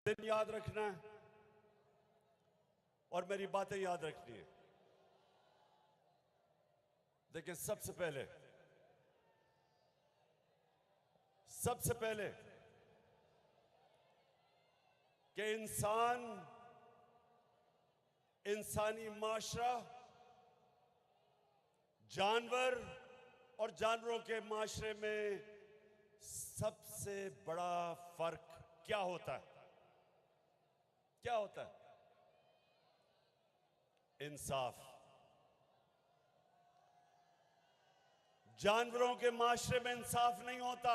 दिन याद रखना है और मेरी बातें याद रखनी है। देखिए, सबसे पहले कि इंसानी माशरा जानवर और जानवरों के माशरे में सबसे बड़ा फर्क क्या होता है? क्या होता है? इंसाफ। जानवरों के माशरे में इंसाफ नहीं होता।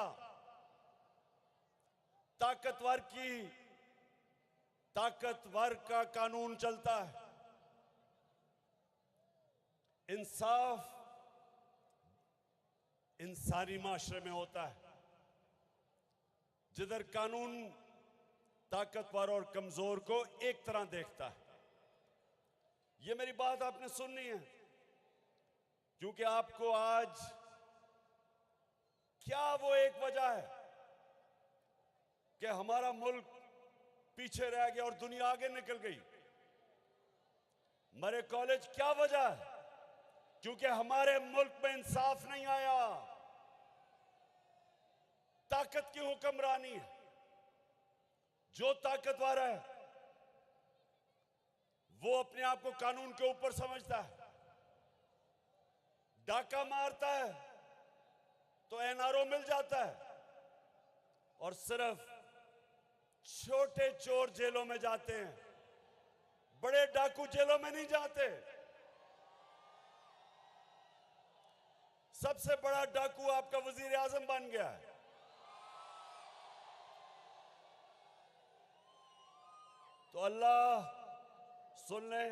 ताकतवर का कानून चलता है। इंसाफ इंसानी माशरे में होता है, जिधर कानून ताकतवर और कमजोर को एक तरह देखता है। ये मेरी बात आपने सुननी है, क्योंकि आपको आज क्या वो एक वजह है कि हमारा मुल्क पीछे रह गया और दुनिया आगे निकल गई। मरे कॉलेज क्या वजह है? क्योंकि हमारे मुल्क में इंसाफ नहीं आया। ताकत की हुक्मरानी है। जो ताकतवर है वो अपने आप को कानून के ऊपर समझता है। डाका मारता है तो एनआरओ मिल जाता है, और सिर्फ छोटे चोर जेलों में जाते हैं, बड़े डाकू जेलों में नहीं जाते। सबसे बड़ा डाकू आपका वजीर आजम बन गया है। तो अल्लाह सुन ले,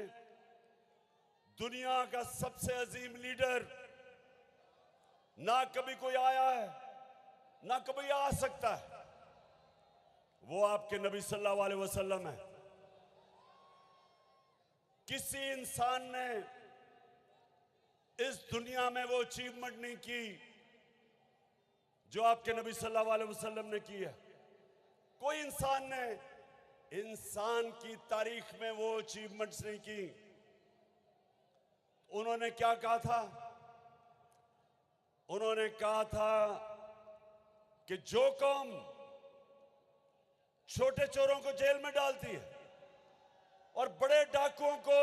दुनिया का सबसे अजीम लीडर ना कभी कोई आया है, ना कभी आ सकता है। वो आपके नबी सल्लल्लाहु अलैहि वसल्लम है। किसी इंसान ने इस दुनिया में वो अचीवमेंट नहीं की जो आपके नबी सल्लल्लाहु अलैहि वसल्लम ने की है। कोई इंसान ने इंसान की तारीख में वो अचीवमेंट्स नहीं की। उन्होंने क्या कहा था? उन्होंने कहा था कि जो कौम छोटे चोरों को जेल में डालती है और बड़े डाकुओं को